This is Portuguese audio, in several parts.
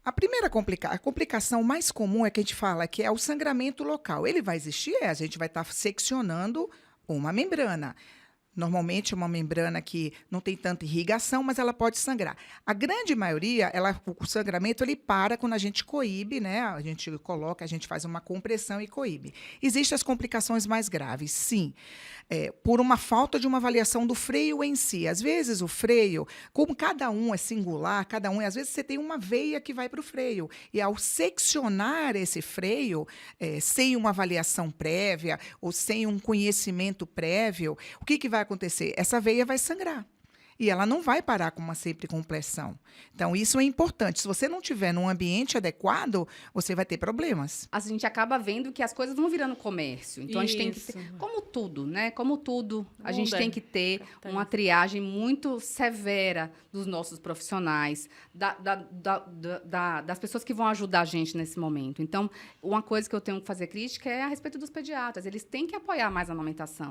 A primeira a complicação mais comum é que a gente fala que é o sangramento local. Ele vai existir, a gente vai estar seccionando uma membrana. Normalmente, é uma membrana que não tem tanta irrigação, mas ela pode sangrar. A grande maioria, o sangramento ele para quando a gente coíbe, né? A gente faz uma compressão e coíbe. Existem as complicações mais graves, sim. Por uma falta de uma avaliação do freio em si. Às vezes, o freio, como cada um é singular, às vezes você tem uma veia que vai para o freio. E ao seccionar esse freio, sem uma avaliação prévia ou sem um conhecimento prévio, o que vai acontecer? Essa veia vai sangrar. E ela não vai parar com uma sempre compressão. Então, isso é importante. Se você não tiver num ambiente adequado, você vai ter problemas. A gente acaba vendo que as coisas vão virando comércio. Então, a gente tem que ter, como tudo, né? Como tudo, a gente tem que ter uma triagem muito severa dos nossos profissionais, das pessoas que vão ajudar a gente nesse momento. Então, uma coisa que eu tenho que fazer crítica é a respeito dos pediatras. Eles têm que apoiar mais a amamentação.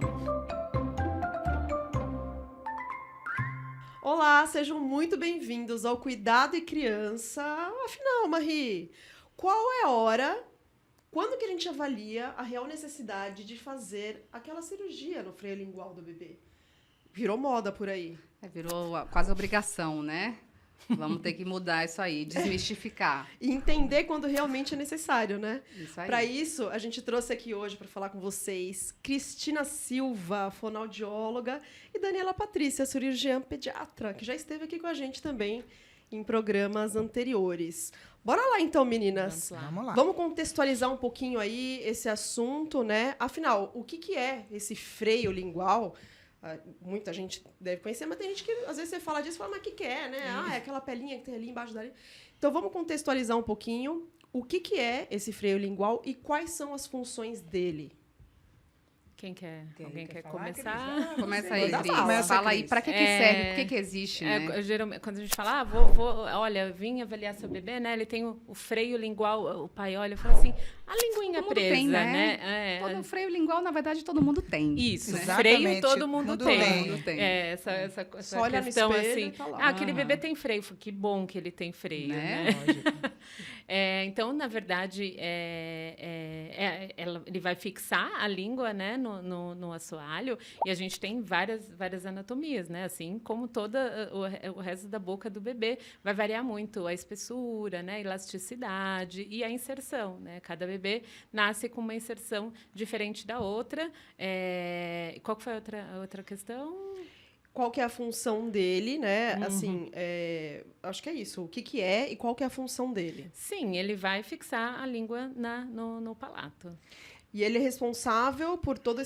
Olá, sejam muito bem-vindos ao Cuidado e Criança. Afinal, Marie, qual é a hora, quando que a gente avalia a real necessidade de fazer aquela cirurgia no freio lingual do bebê? Virou moda por aí. Virou quase obrigação, né? Vamos ter que mudar isso aí, desmistificar. E entender quando realmente é necessário, né? Isso aí. Para isso, a gente trouxe aqui hoje para falar com vocês Cristina Silva, fonoaudióloga, e Daniela Patrícia, cirurgiã pediatra, que já esteve aqui com a gente também em programas anteriores. Bora lá, então, meninas. Vamos lá. Vamos contextualizar um pouquinho aí esse assunto, né? Afinal, o que é esse freio lingual? Muita gente deve conhecer, mas tem gente que, às vezes, você fala disso e fala, mas o que é, né? É aquela pelinha que tem ali embaixo dali. Então, vamos contextualizar um pouquinho o que é esse freio lingual e quais são as funções dele. Quem quer? Alguém quer falar, começar? Começa aí, Cris. Começa, Fala aí, Cris. para que serve? Por que existe, né? Geralmente, quando a gente fala, olha, vim avaliar seu bebê, né? Ele tem o freio lingual, o pai olha e fala assim, a linguinha Todo mundo presa, tem, né? Todo freio lingual, na verdade, todo mundo tem. Isso, né? freio todo mundo tem. Todo mundo tem. Essa Só olha no questão espelho assim, e tá lá. aquele bebê tem freio. Que bom que ele tem freio, né? Lógico. Então, na verdade, ele vai fixar a língua, né, no assoalho, e a gente tem várias anatomias, né? Assim como todo o resto da boca do bebê. Vai variar muito a espessura, né, a elasticidade e a inserção, né? Cada bebê nasce com uma inserção diferente da outra. Qual que foi a outra questão? Qual que é a função dele, né? Assim, acho que é isso. O que é e qual que é a função dele? Sim, ele vai fixar a língua no palato. E ele é responsável por todo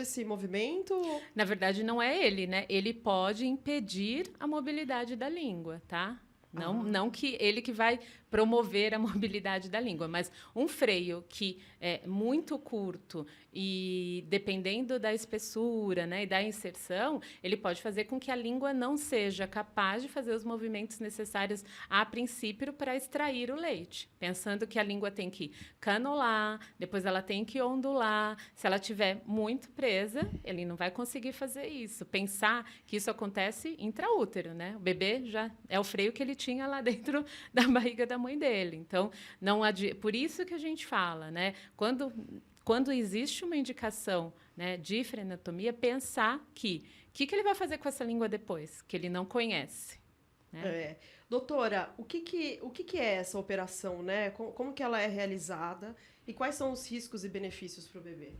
esse movimento? Na verdade, não é ele, né? Ele pode impedir a mobilidade da língua, tá? Não que ele que vai promover a mobilidade da língua, mas um freio que é muito curto e dependendo da espessura, né, e da inserção, ele pode fazer com que a língua não seja capaz de fazer os movimentos necessários a princípio para extrair o leite, pensando que a língua tem que canular, depois ela tem que ondular. Se ela estiver muito presa, ele não vai conseguir fazer isso. Pensar que isso acontece intraútero, né? O bebê já é o freio que ele tinha lá dentro da barriga da mãe dele. Então, por isso que a gente fala, né? Quando existe uma indicação, né, de frenotomia, pensar o que ele vai fazer com essa língua depois, que ele não conhece. Né? Doutora, o que é essa operação, né? Como que ela é realizada e quais são os riscos e benefícios para o bebê?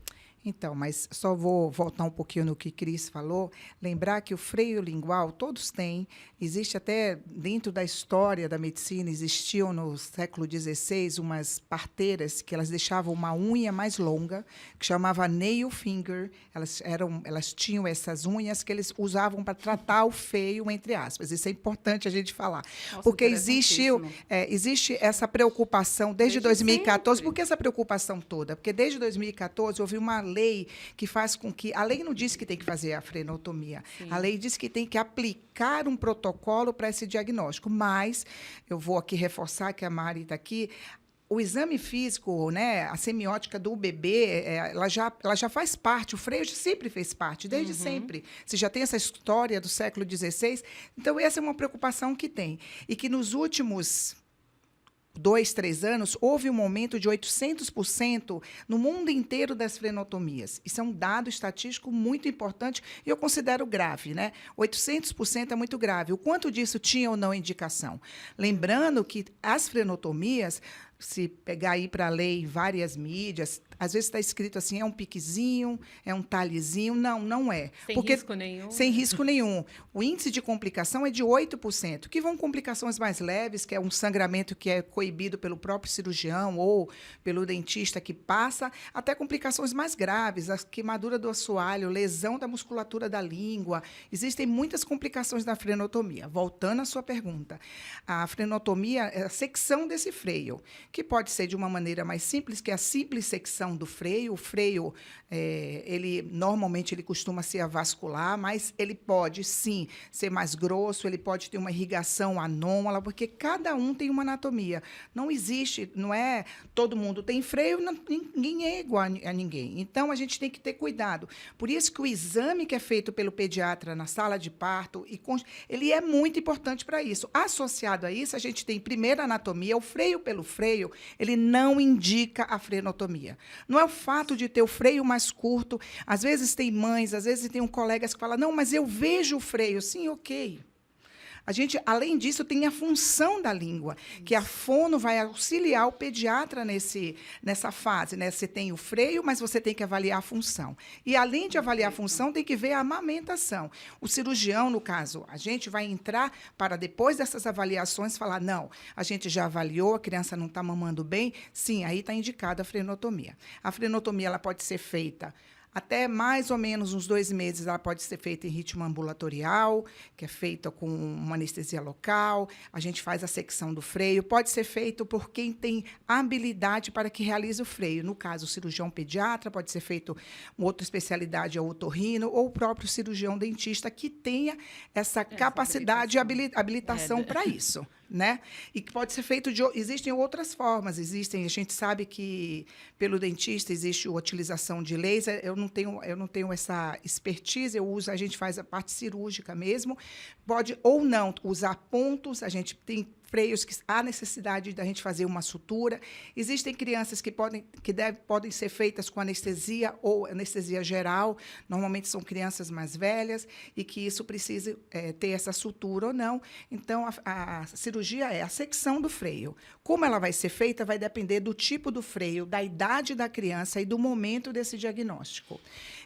Então, mas só vou voltar um pouquinho no que Cris falou. Lembrar que o freio lingual, todos têm. Existe até, dentro da história da medicina, existiam no século XVI umas parteiras que elas deixavam uma unha mais longa, que chamava nail finger. Elas tinham essas unhas que eles usavam para tratar o feio, entre aspas. Isso é importante a gente falar. Nossa, porque existe essa preocupação desde 2014. sempre. Por que essa preocupação toda? Porque desde 2014 houve uma lei que faz com que... A lei não diz que tem que fazer a frenotomia. Sim. A lei diz que tem que aplicar um protocolo para esse diagnóstico. Mas, eu vou aqui reforçar que a Mari está aqui, o exame físico, né, a semiótica do bebê, ela já faz parte, o freio sempre fez parte, desde sempre. Você já tem essa história do século XVI. Então, essa é uma preocupação que tem. E que nos últimos 2, 3 anos, houve um aumento de 800% no mundo inteiro das frenotomias. Isso é um dado estatístico muito importante e eu considero grave, né? 800% é muito grave. O quanto disso tinha ou não indicação? Lembrando que as frenotomias, se pegar aí para ler em várias mídias, às vezes está escrito assim, é um piquezinho, é um talhezinho. Não, não é. Sem risco nenhum. Sem risco nenhum. O índice de complicação é de 8%, que vão complicações mais leves, que é um sangramento que é coibido pelo próprio cirurgião ou pelo dentista que passa, até complicações mais graves, a queimadura do assoalho, lesão da musculatura da língua. Existem muitas complicações da frenotomia. Voltando à sua pergunta, a frenotomia é a secção desse freio, que pode ser de uma maneira mais simples, que é a simples secção do freio. O freio, normalmente, ele costuma ser avascular, mas ele pode, sim, ser mais grosso, ele pode ter uma irrigação anômala, porque cada um tem uma anatomia. Não existe, não é todo mundo tem freio, ninguém é igual a ninguém. Então, a gente tem que ter cuidado. Por isso que o exame que é feito pelo pediatra na sala de parto, ele é muito importante para isso. Associado a isso, a gente tem, primeiro, a anatomia. O freio pelo freio, ele não indica a frenotomia. Não é o fato de ter o freio mais curto. Às vezes tem mães, às vezes tem colegas que falam, não, mas eu vejo o freio. Sim, ok. A gente, além disso, tem a função da língua, que a fono vai auxiliar o pediatra nessa fase, né? Você tem o freio, mas você tem que avaliar a função. E, além de avaliar a função, tem que ver a amamentação. O cirurgião, no caso, a gente vai entrar para, depois dessas avaliações, falar, não, a gente já avaliou, a criança não está mamando bem, sim, aí está indicada a frenotomia. A frenotomia ela pode ser feita até mais ou menos uns 2 meses, ela pode ser feita em ritmo ambulatorial, que é feita com uma anestesia local. A gente faz a secção do freio. Pode ser feito por quem tem habilidade para que realize o freio. No caso, o cirurgião pediatra, pode ser feito uma outra especialidade, é o otorrino, ou o próprio cirurgião dentista que tenha essa capacidade e habilitação para isso. Né? E que pode ser feito existem outras formas, a gente sabe que pelo dentista existe a utilização de laser, eu não tenho essa expertise, a gente faz a parte cirúrgica mesmo, pode ou não usar pontos, a gente tem freios que há necessidade da gente fazer uma sutura. Existem crianças que podem ser feitas com anestesia ou anestesia geral. Normalmente são crianças mais velhas e que isso precisa ter essa sutura ou não. Então, a cirurgia é a secção do freio. Como ela vai ser feita vai depender do tipo do freio, da idade da criança e do momento desse diagnóstico.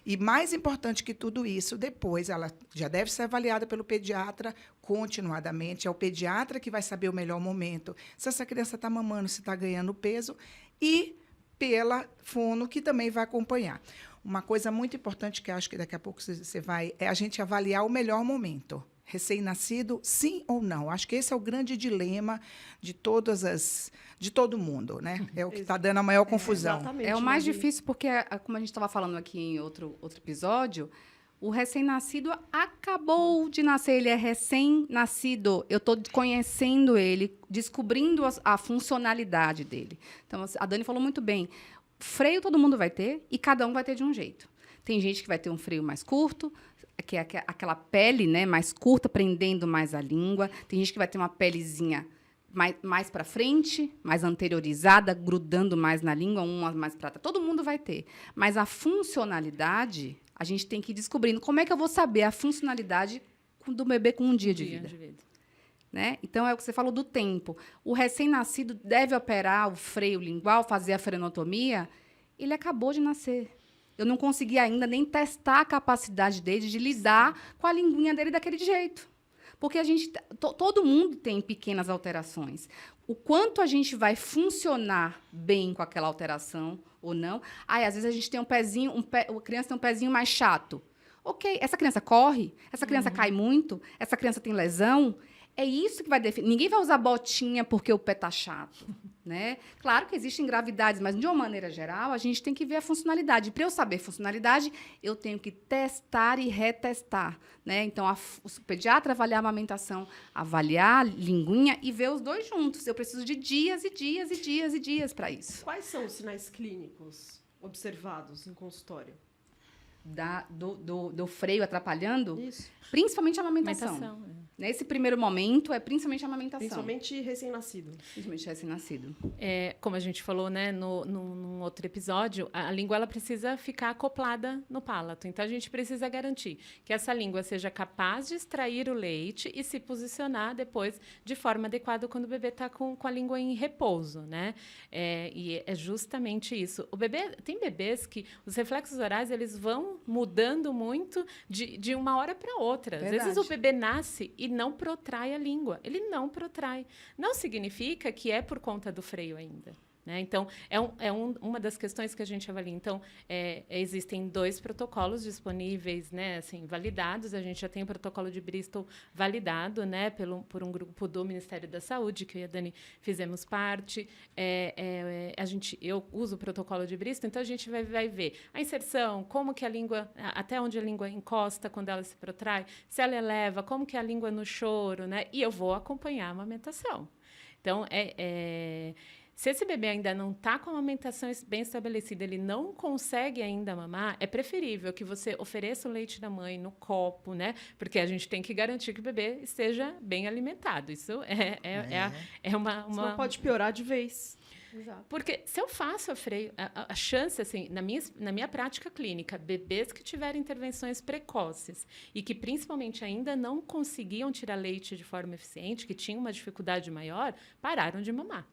E, mais importante que tudo isso, depois ela já deve ser avaliada pelo pediatra continuadamente. É o pediatra que vai saber o melhor momento, se essa criança está mamando, se está ganhando peso, e pela fono, que também vai acompanhar. Uma coisa muito importante que acho que daqui a pouco você vai, é a gente avaliar o melhor momento. Recém-nascido, sim ou não? Acho que esse é o grande dilema de todo mundo, né? É o que está dando a maior confusão. É o mais difícil porque, como a gente estava falando aqui em outro episódio, o recém-nascido acabou de nascer, ele é recém-nascido. Eu estou conhecendo ele, descobrindo a funcionalidade dele. Então, a Dani falou muito bem. Freio todo mundo vai ter e cada um vai ter de um jeito. Tem gente que vai ter um freio mais curto, que é aquela pele, né, mais curta, prendendo mais a língua. Tem gente que vai ter uma pelezinha mais para frente, mais anteriorizada, grudando mais na língua, uma mais para trás. Todo mundo vai ter. Mas a funcionalidade, a gente tem que ir descobrindo. Como é que eu vou saber a funcionalidade do bebê com um dia de vida? Né? Então, é o que você falou do tempo. O recém-nascido deve operar o freio lingual, fazer a frenotomia. Ele acabou de nascer. Eu não consegui ainda nem testar a capacidade dele de lidar com a linguinha dele daquele jeito. Porque todo mundo tem pequenas alterações. O quanto a gente vai funcionar bem com aquela alteração ou não. Às vezes a gente tem a criança tem um pezinho mais chato. Ok, essa criança corre, essa criança cai muito, essa criança tem lesão. É isso que vai definir. Ninguém vai usar botinha porque o pé está chato. Né? Claro que existem gravidades, mas, de uma maneira geral, a gente tem que ver a funcionalidade. Para eu saber funcionalidade, eu tenho que testar e retestar. Né? Então, o pediatra avaliar a amamentação, avaliar a linguinha e ver os dois juntos. Eu preciso de dias e dias e dias e dias para isso. Quais são os sinais clínicos observados em consultório? do freio atrapalhando, Isso. principalmente a amamentação. Amamentação, Nesse primeiro momento, é principalmente a amamentação. Principalmente recém-nascido. Principalmente recém-nascido. Como a gente falou, né, num outro episódio, a língua ela precisa ficar acoplada no palato. Então, a gente precisa garantir que essa língua seja capaz de extrair o leite e se posicionar depois de forma adequada quando o bebê está com a língua em repouso, né? E é justamente isso. Tem bebês que os reflexos orais eles vão mudando muito de uma hora para outra. Às Verdade. vezes o bebê nasce e não protrai a língua. Ele não protrai. Não significa que é por conta do freio ainda. Né? Então, uma das questões que a gente avalia. Então, existem 2 protocolos disponíveis, né, assim, validados. A gente já tem o protocolo de Bristol validado, né, por um grupo do Ministério da Saúde, que eu e a Dani fizemos parte. Eu uso o protocolo de Bristol, então a gente vai ver a inserção, como que a língua, até onde a língua encosta quando ela se protrai, se ela eleva, como que é a língua no choro, né? E eu vou acompanhar a amamentação. Então, se esse bebê ainda não está com a amamentação bem estabelecida, ele não consegue ainda mamar, é preferível que você ofereça o leite da mãe no copo, né? Porque a gente tem que garantir que o bebê esteja bem alimentado. Isso é uma... Senão pode piorar de vez. Exato. Porque se eu faço a freio, a chance, assim, na minha prática clínica, bebês que tiveram intervenções precoces e que principalmente ainda não conseguiam tirar leite de forma eficiente, que tinham uma dificuldade maior, pararam de mamar.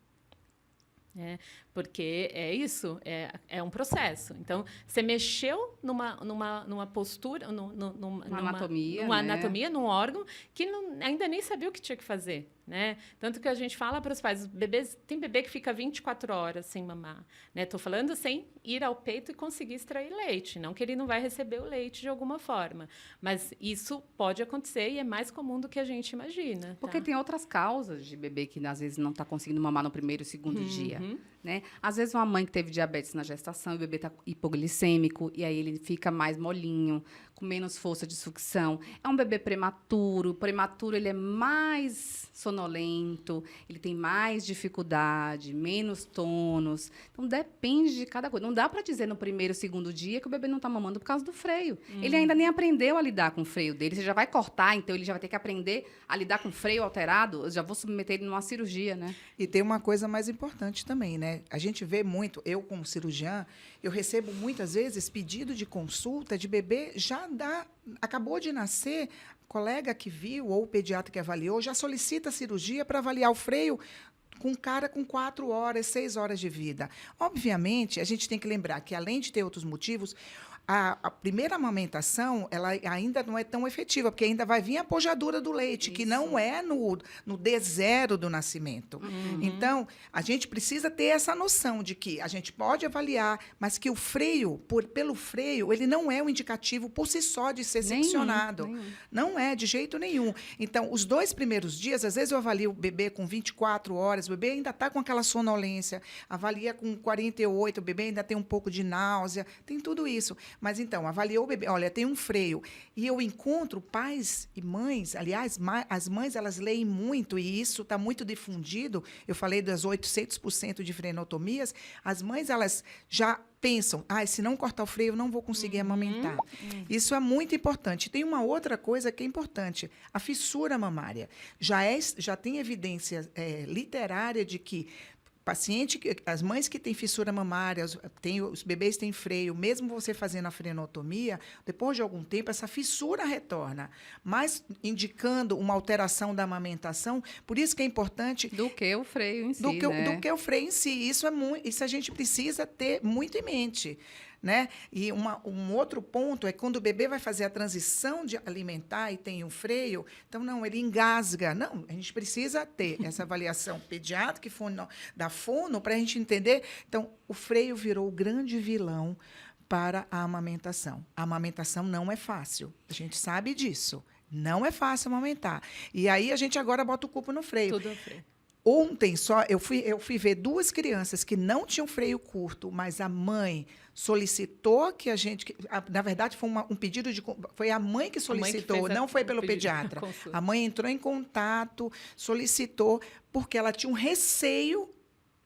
Porque é isso, é um processo. Então, você mexeu numa postura, numa anatomia, numa né? anatomia, num órgão que ainda nem sabia o que tinha que fazer. Né? Tanto que a gente fala para os pais, tem bebê que fica 24 horas sem mamar. Estou falando sem ir ao peito e conseguir extrair leite. Não que ele não vai receber o leite de alguma forma. Mas isso pode acontecer e é mais comum do que a gente imagina. Porque tem outras causas de bebê que, às vezes, não está conseguindo mamar no primeiro e segundo dia. Né? Às vezes, uma mãe que teve diabetes na gestação, o bebê está hipoglicêmico, e aí ele fica mais molinho, com menos força de sucção. É um bebê prematuro. O prematuro ele é mais sonolento, ele tem mais dificuldade, menos tônus. Então, depende de cada coisa. Não dá para dizer no primeiro, segundo dia que o bebê não está mamando por causa do freio. Ele ainda nem aprendeu a lidar com o freio dele. Você já vai cortar, então ele já vai ter que aprender a lidar com o freio alterado. Eu já vou submeter ele numa cirurgia, né? E tem uma coisa mais importante também, né? A gente vê muito, eu como cirurgiã, eu recebo muitas vezes pedido de consulta de bebê acabou de nascer, colega que viu ou o pediatra que avaliou já solicita cirurgia para avaliar o freio com um cara com 4 horas, 6 horas de vida. Obviamente, a gente tem que lembrar que, além de ter outros motivos, a primeira amamentação ela ainda não é tão efetiva, porque ainda vai vir a pojadura do leite, que não é no D0 do nascimento. Então, a gente precisa ter essa noção de que a gente pode avaliar, mas que o freio, pelo freio, ele não é um indicativo por si só de ser seccionado. Não é, de jeito nenhum. Então, os 2 primeiros dias, às vezes eu avalio o bebê com 24 horas, o bebê ainda está com aquela sonolência, avalia com 48, o bebê ainda tem um pouco de náusea, tem tudo isso. Mas, então, avaliou o bebê. Olha, tem um freio. E eu encontro pais e mães, aliás, as mães, elas leem muito, e isso está muito difundido. Eu falei das 800% de frenotomias. As mães, elas já pensam, se não cortar o freio, eu não vou conseguir amamentar. Isso é muito importante. Tem uma outra coisa que é importante. A fissura mamária. Já tem evidência literária de que as mães que têm fissura mamária, os bebês têm freio, mesmo você fazendo a frenotomia, depois de algum tempo, essa fissura retorna, mas indicando uma alteração da amamentação. Por isso que é importante... Do que o freio em si, do que o freio em si. Isso a gente precisa ter muito em mente. Né? E um outro ponto é quando o bebê vai fazer a transição de alimentar e tem um freio, então, ele engasga. Não, a gente precisa ter essa avaliação pediátrica da fono para a gente entender. Então, o freio virou o grande vilão para a amamentação. A amamentação não é fácil, a gente sabe disso. Não é fácil amamentar. E aí a gente agora bota o culpa no freio. Tudo é freio. Ontem só, eu fui ver 2 crianças que não tinham freio curto, mas a mãe solicitou que na verdade, foi um pedido foi a mãe que solicitou, não foi pelo pediatra. A mãe entrou em contato, solicitou, porque ela tinha um receio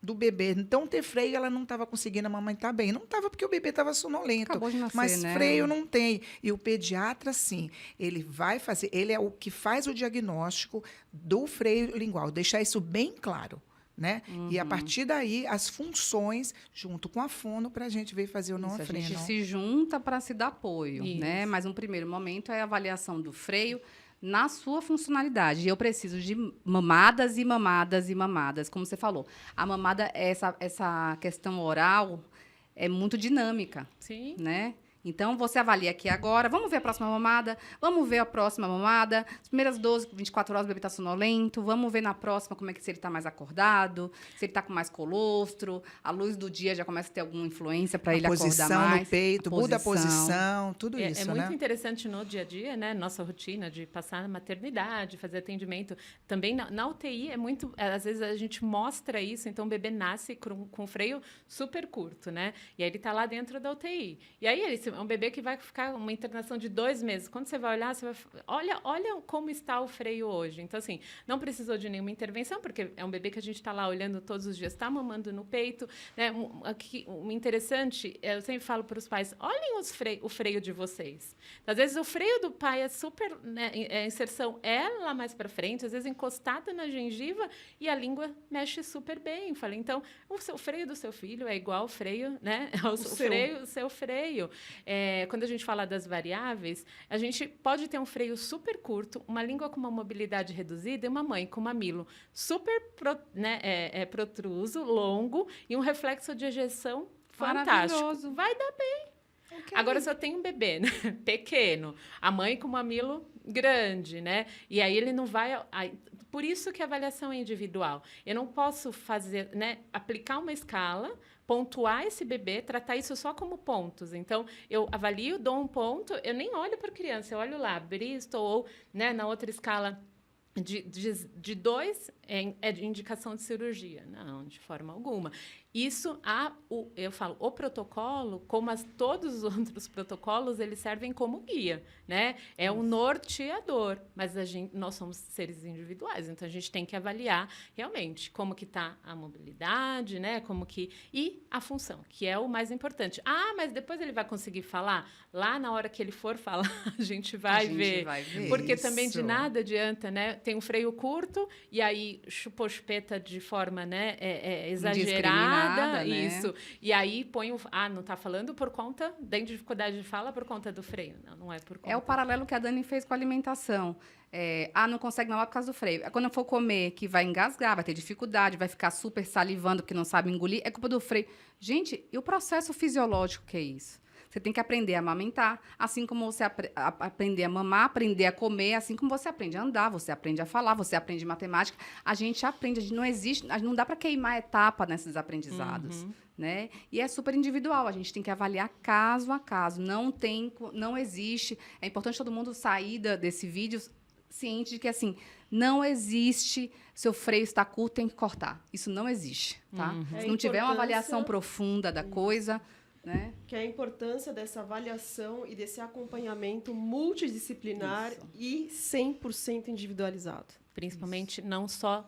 do bebê não ter freio, ela não estava conseguindo amamentar bem. Não estava porque o bebê estava sonolento. Acabou de nascer, mas né? freio não tem. E o pediatra, sim, ele vai fazer, ele é o que faz o diagnóstico do freio lingual, deixar isso bem claro. Né? E a partir daí, as funções, junto com a fono, para a gente ver fazer o não Isso, a freio. gente se junta para se dar apoio, Isso. né? Mas um primeiro momento é a avaliação do freio na sua funcionalidade. E eu preciso de mamadas e mamadas e mamadas, como você falou. A mamada, essa questão oral é muito dinâmica, Sim. né? Então, você avalia aqui agora, vamos ver a próxima mamada, vamos ver a próxima mamada, as primeiras 12, 24 horas o bebê está sonolento, vamos ver na próxima como é que se ele está mais acordado, se ele está com mais colostro, a luz do dia já começa a ter alguma influência para ele acordar mais. A posição no peito, muda a posição, tudo É isso, muito né? interessante no dia a dia, né? Nossa rotina de passar na maternidade, fazer atendimento. Também na UTI é muito... Às vezes a gente mostra isso, então o bebê nasce com freio super curto, né? E aí ele está lá dentro da UTI. E aí ele é um bebê que vai ficar uma internação de 2 meses. Quando você vai olhar, você vai... Olha como está o freio hoje. Então, assim, não precisou de nenhuma intervenção, porque é um bebê que a gente está lá olhando todos os dias, está mamando no peito. Né? O interessante, eu sempre falo para os pais, olhem o freio de vocês. Às vezes, o freio do pai é super... Né, a inserção é lá mais para frente, às vezes encostada na gengiva, e a língua mexe super bem. Falei, então, o freio do seu filho é igual ao freio, né? O seu freio. Quando a gente fala das variáveis, a gente pode ter um freio super curto, uma língua com uma mobilidade reduzida e uma mãe com mamilo super protruso, longo e um reflexo de ejeção fantástico. Maravilhoso. Vai dar bem. Agora, se eu tenho um bebê, né, pequeno, a mãe com mamilo grande, né? E aí ele não vai... Por isso que a avaliação é individual. Eu não posso fazer, né, aplicar uma escala, pontuar esse bebê, tratar isso só como pontos. Então, eu avalio, dou um ponto, eu nem olho para a criança, eu olho lá, Bristol, ou, né, na outra escala de 2 é de indicação de cirurgia. Não, de forma alguma. Isso, eu falo, o protocolo, como todos os outros protocolos, eles servem como guia, né? É um norteador, mas nós somos seres individuais, então a gente tem que avaliar realmente como que está a mobilidade, né? E a função, que é o mais importante. Mas depois ele vai conseguir falar? Lá na hora que ele for falar, a gente vai ver. Porque também de nada adianta, né? Tem um freio curto e aí chupou chupeta de forma, né, exagerada. Né? Isso. E aí põe não está falando por conta da dificuldade de fala por conta do freio. Não é por conta. É o paralelo que a Dani fez com a alimentação. Não consegue mamar por causa do freio. Quando for comer, que vai engasgar, vai ter dificuldade, vai ficar super salivando porque não sabe engolir, é culpa do freio. Gente, e o processo fisiológico que é isso? Você tem que aprender a amamentar, assim como você aprender a mamar, aprender a comer, assim como você aprende a andar, você aprende a falar, você aprende matemática. A gente aprende, não dá para queimar etapa nesses aprendizados. Né? E é super individual, a gente tem que avaliar caso a caso. Não existe. É importante todo mundo sair desse vídeo ciente de que, assim, não existe, seu freio está curto, tem que cortar. Isso não existe, tá? Se não tiver uma avaliação profunda da coisa... Né? Que é a importância dessa avaliação e desse acompanhamento multidisciplinar e 100% individualizado. Principalmente não só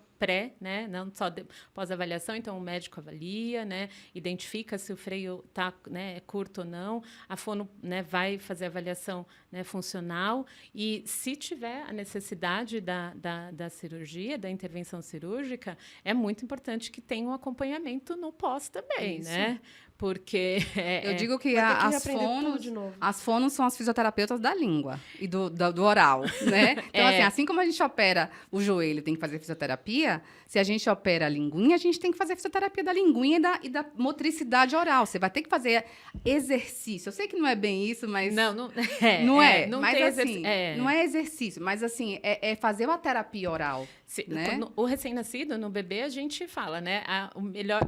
né? Não só pós-avaliação, então o médico avalia, né? Identifica se o freio está, né, curto ou não, a fono, né, vai fazer a avaliação, né, funcional e se tiver a necessidade da cirurgia, da intervenção cirúrgica, é muito importante que tenha um acompanhamento no pós também, né? Porque eu digo que as fonos são as fisioterapeutas da língua e do oral, né? Então, assim como a gente opera o joelho, tem que fazer fisioterapia, se a gente opera a linguinha, a gente tem que fazer fisioterapia da linguinha e da motricidade oral. Você vai ter que fazer exercício. Eu sei que não é bem isso, mas... Não é. Mas, assim, não é exercício, mas, assim, é fazer uma terapia oral. Né? O recém-nascido, no bebê, a gente fala, né?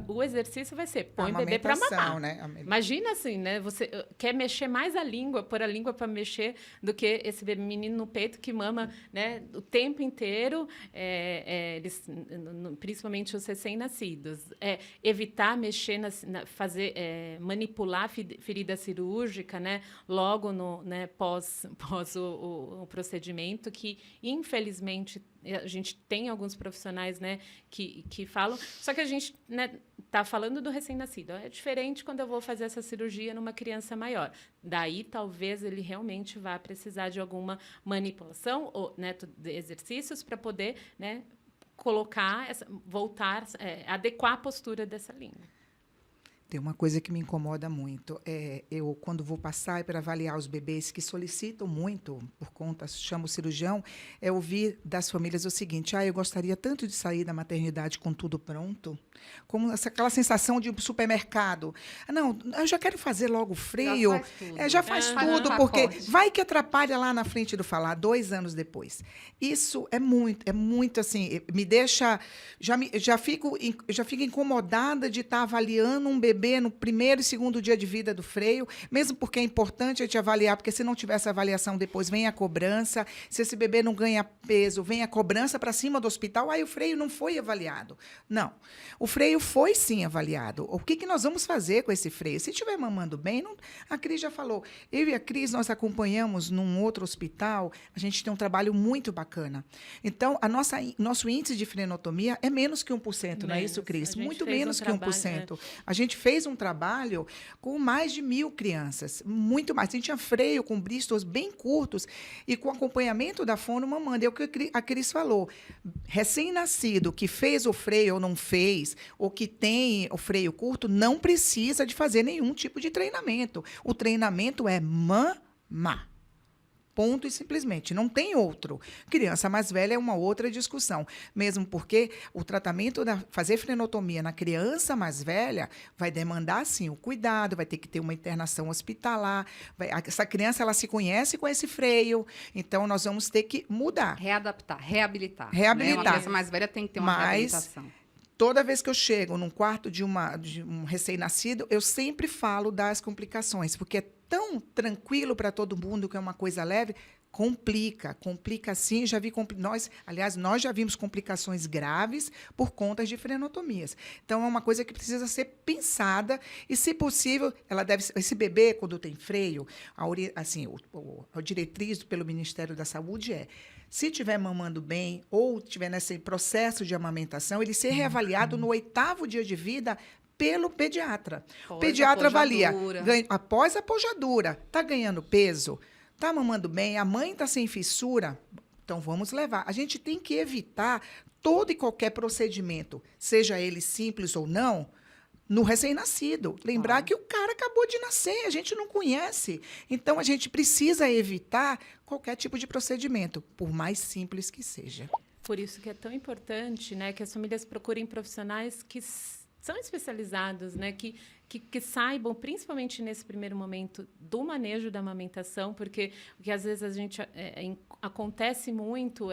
O exercício vai ser põe o bebê para mamar. Né? Imagina assim, né? Você quer mexer mais a língua, pôr a língua para mexer, do que esse menino no peito que mama, né? O tempo inteiro. Eles principalmente os recém-nascidos, evitar mexer, manipular ferida cirúrgica, né, logo pós o procedimento, que, infelizmente, a gente tem alguns profissionais, né, que falam, só que a gente, né, está falando do recém-nascido. É diferente quando eu vou fazer essa cirurgia numa criança maior. Daí, talvez, ele realmente vá precisar de alguma manipulação ou, né, de exercícios para poder, né, colocar, adequar a postura dessa língua. Tem uma coisa que me incomoda muito. Eu, quando vou passar para avaliar os bebês que solicitam muito, por conta, chamo o cirurgião, ouvir das famílias o seguinte: eu gostaria tanto de sair da maternidade com tudo pronto, como aquela sensação de supermercado. Não, eu já quero fazer logo o freio. Já faz tudo, porque vai que atrapalha lá na frente do falar, 2 anos depois. Isso é muito assim, me deixa... Já fico incomodada de estar avaliando um bebê no primeiro e segundo dia de vida do freio, mesmo porque é importante a gente avaliar, porque se não tiver essa avaliação depois, vem a cobrança. Se esse bebê não ganha peso, vem a cobrança para cima do hospital, o freio não foi avaliado. Não, o freio foi sim avaliado. O que nós vamos fazer com esse freio? Se estiver mamando bem, a Cris já falou, eu e a Cris, nós acompanhamos num outro hospital, a gente tem um trabalho muito bacana. Então, nosso índice de frenotomia é menos que 1%, não é isso, Cris? Muito menos que 1%. A gente fez um trabalho com mais de 1.000 crianças, muito mais. A gente tinha freio com bristos bem curtos e com acompanhamento da fono mamando. É o que a Cris falou. Recém-nascido que fez o freio ou não fez, ou que tem o freio curto, não precisa de fazer nenhum tipo de treinamento. O treinamento é mamar. Ponto e simplesmente, não tem outro. Criança mais velha é uma outra discussão, mesmo porque o tratamento fazer frenotomia na criança mais velha vai demandar, sim, o cuidado, vai ter que ter uma internação hospitalar. Essa criança, ela se conhece com esse freio, então nós vamos ter que mudar. Readaptar, reabilitar. Reabilitar. Né? Uma criança mais velha tem que ter uma reabilitação. Toda vez que eu chego num quarto de um recém-nascido, eu sempre falo das complicações, porque é tão tranquilo para todo mundo que é uma coisa leve, complica sim. Nós já vimos complicações graves por conta de frenotomias. Então, é uma coisa que precisa ser pensada e, se possível, esse bebê, quando tem freio, a diretriz pelo Ministério da Saúde se estiver mamando bem ou estiver nesse processo de amamentação, ele ser reavaliado no 8º dia de vida pelo pediatra. O pediatra avalia, após a pojadura, está ganhando peso, está mamando bem, a mãe está sem fissura, então vamos levar. A gente tem que evitar todo e qualquer procedimento, seja ele simples ou não, no recém-nascido. Lembrar que o cara acabou de nascer, a gente não conhece. Então, a gente precisa evitar qualquer tipo de procedimento, por mais simples que seja. Por isso que é tão importante, né, que as famílias procurem profissionais que são especializados, né, que saibam, principalmente nesse primeiro momento, do manejo da amamentação, porque o que às vezes a gente acontece muito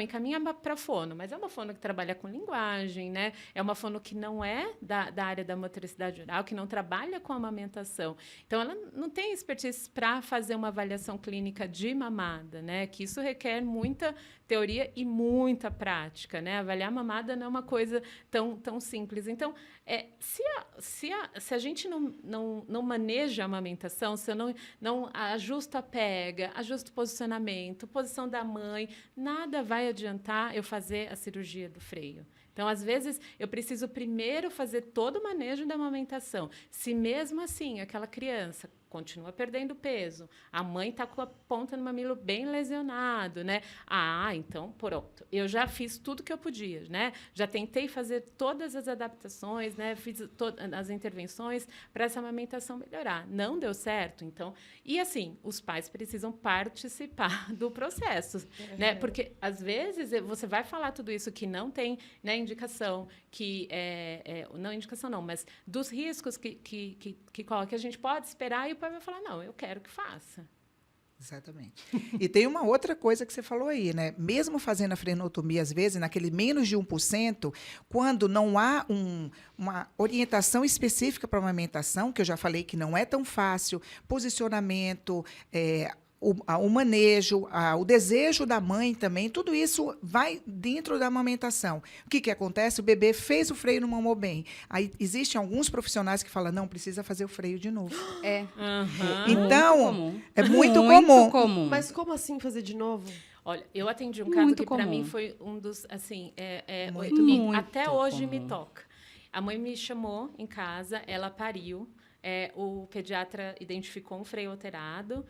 encaminha para fono, mas é uma fono que trabalha com linguagem, né? É uma fono que não é da área da motricidade oral, que não trabalha com amamentação. Então, ela não tem expertise para fazer uma avaliação clínica de mamada, né? Que isso requer muita teoria e muita prática, né? Avaliar mamada não é uma coisa tão simples. Então, se a gente não maneja a amamentação, se eu não ajusto a pega, ajusto o posicionamento, posição da mãe, nada vai adiantar eu fazer a cirurgia do freio. Então, às vezes, eu preciso primeiro fazer todo o manejo da amamentação. Se mesmo assim aquela criança continua perdendo peso, a mãe está com a ponta no mamilo bem lesionado, né? Então, pronto. Eu já fiz tudo que eu podia, né? Já tentei fazer todas as adaptações, né? Fiz todas as intervenções para essa amamentação melhorar. Não deu certo, então... E, assim, os pais precisam participar do processo, né? Porque, às vezes, você vai falar tudo isso que não tem, né, indicação, que... não indicação, não, mas dos riscos que a gente pode esperar, e o pai vai falar, não, eu quero que faça. Exatamente. E tem uma outra coisa que você falou aí, né? Mesmo fazendo a frenotomia, às vezes, naquele menos de 1%, quando não há uma orientação específica para a amamentação, que eu já falei que não é tão fácil, posicionamento, o manejo, o desejo da mãe também, tudo isso vai dentro da amamentação. O que acontece? O bebê fez o freio, não mamou bem. Aí existem alguns profissionais que falam, não, precisa fazer o freio de novo. Então, é muito comum. Mas como assim fazer de novo? Olha, eu atendi um caso Muito que para mim comum. foi um dos, assim, Muito até hoje me comum. toca. A mãe me chamou em casa, ela pariu, o pediatra identificou um freio alterado,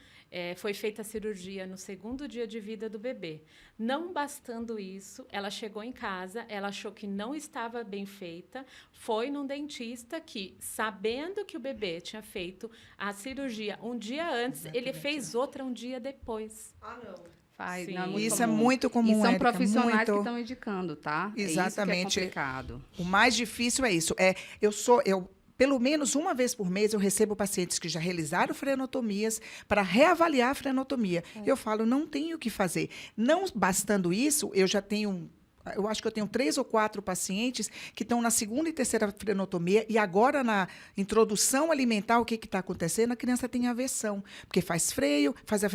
foi feita a cirurgia no 2º dia de vida do bebê. Não bastando isso, ela chegou em casa, ela achou que não estava bem feita, foi num dentista que, sabendo que o bebê tinha feito a cirurgia um dia antes, ele fez outra um dia depois. Ah, não. Faz, Sim. não, é muito Isso é comum. muito comum, E são Érica, profissionais muito. que estão indicando, tá? Exatamente. É isso que é complicado. O mais difícil é isso. Pelo menos uma vez por mês, eu recebo pacientes que já realizaram frenotomias para reavaliar a frenotomia. Eu falo, não tenho o que fazer. Não bastando isso, eu acho que eu tenho 3 ou 4 pacientes que estão na 2ª e 3ª frenotomia e agora na introdução alimentar, o que está acontecendo? A criança tem aversão, porque faz freio, faz a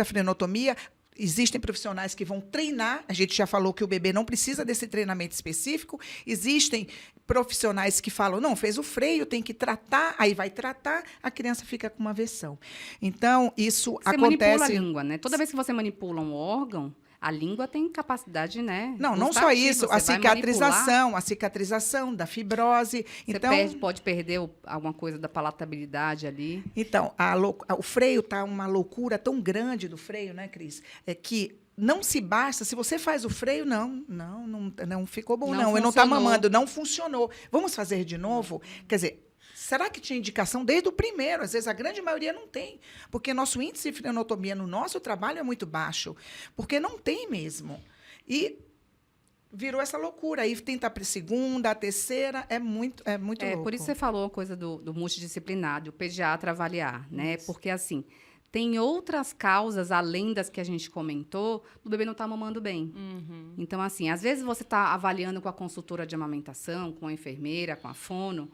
frenotomia. Existem profissionais que vão treinar, a gente já falou que o bebê não precisa desse treinamento específico, existem profissionais que falam, não, fez o freio, tem que tratar, aí vai tratar, a criança fica com uma aversão. Então, isso Você manipula a acontece... língua, né? Toda vez que você manipula um órgão, a língua tem capacidade, né? Não só isso, a cicatrização da fibrose. Você pode perder alguma coisa da palatabilidade ali. Então, o freio está uma loucura tão grande do freio, né, Cris? É que não se basta, se você faz o freio, não ficou bom, não. Eu não está mamando, não funcionou. Vamos fazer de novo? Quer dizer, será que tinha indicação desde o primeiro? Às vezes, a grande maioria não tem. Porque nosso índice de frenotomia no nosso trabalho é muito baixo. Porque não tem mesmo. E virou essa loucura. Aí tenta a 2ª, a 3ª, é muito louco. Por isso você falou a coisa do multidisciplinar, do pediatra avaliar, né? Porque, assim, tem outras causas, além das que a gente comentou, do bebê não estar mamando bem. Então, assim, às vezes você está avaliando com a consultora de amamentação, com a enfermeira, com a fono,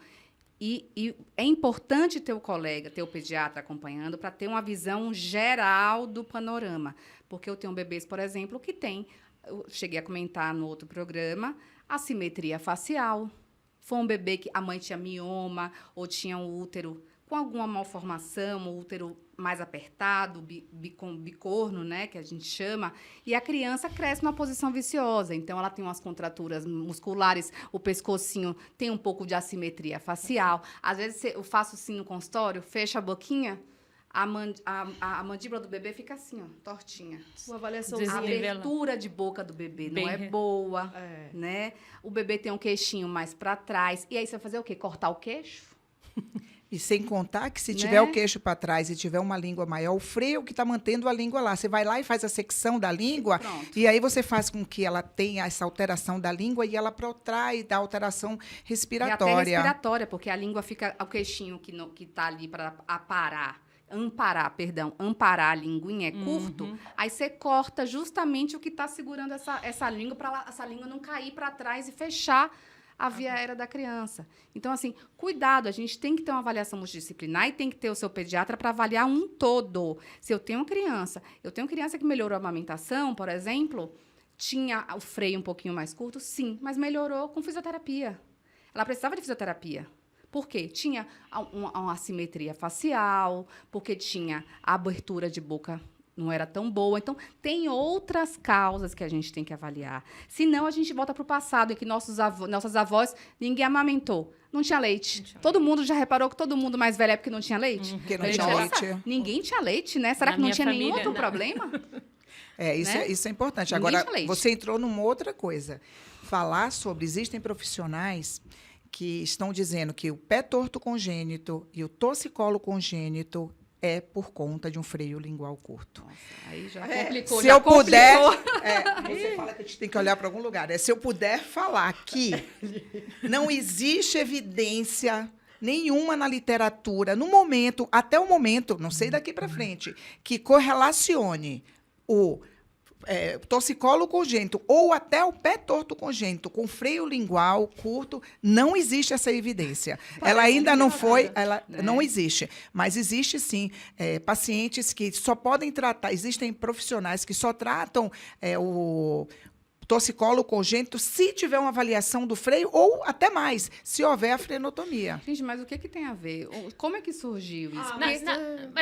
e é importante ter o colega, ter o pediatra acompanhando para ter uma visão geral do panorama. Porque eu tenho bebês, por exemplo, que tem, eu cheguei a comentar no outro programa, assimetria facial. Foi um bebê que a mãe tinha mioma ou tinha um útero com alguma malformação, o útero mais apertado, bicorno, né, que a gente chama, e a criança cresce numa posição viciosa. Então, ela tem umas contraturas musculares, o pescocinho tem um pouco de assimetria facial. Às vezes, eu faço assim no consultório, fecho a boquinha, a mandíbula do bebê fica assim, ó, tortinha. Uma avaliação A abertura de boca do bebê não é boa, né? O bebê tem um queixinho mais para trás. E aí, você vai fazer o quê? Cortar o queixo? E sem contar que se tiver o queixo para trás e tiver uma língua maior, o freio que está mantendo a língua lá. Você vai lá e faz a secção da língua, e aí você faz com que ela tenha essa alteração da língua e ela protrai da alteração respiratória. E até respiratória, porque a língua fica, o queixinho que está ali para amparar a linguinha é curto, aí você corta justamente o que está segurando essa língua, para essa língua não cair para trás e fechar a via aérea da criança. Então, assim, cuidado, a gente tem que ter uma avaliação multidisciplinar e tem que ter o seu pediatra para avaliar um todo. Se eu tenho criança que melhorou a amamentação, por exemplo, tinha o freio um pouquinho mais curto, sim, mas melhorou com fisioterapia. Ela precisava de fisioterapia. Por quê? Tinha uma assimetria facial, porque tinha a abertura de boca não era tão boa. Então, tem outras causas que a gente tem que avaliar. Senão, a gente volta para o passado, em que nossas avós, ninguém amamentou. Não tinha leite. Todo mundo já reparou que todo mundo mais velho é porque não tinha leite? Porque não tinha leite. Ninguém tinha leite, né? Será que não tinha nenhum outro problema? Isso é importante. Agora, você entrou numa outra coisa. Falar sobre... Existem profissionais que estão dizendo que o pé torto congênito e o torcicolo congênito é por conta de um freio lingual curto. Nossa, aí já complicou. Se eu puder... você fala que a gente tem que olhar para algum lugar. Se eu puder falar que não existe evidência nenhuma na literatura, no momento, até o momento, não sei daqui para frente, que correlacione torcicolo congênito ou até o pé torto congênito com freio lingual curto, não existe essa evidência. Ela ainda não foi, não existe, mas existe sim pacientes que só podem tratar, existem profissionais que só tratam o torcicolo congênito se tiver uma avaliação do freio ou até mais, se houver a frenotomia. Gente, mas o que tem a ver? Como é que surgiu isso? Mas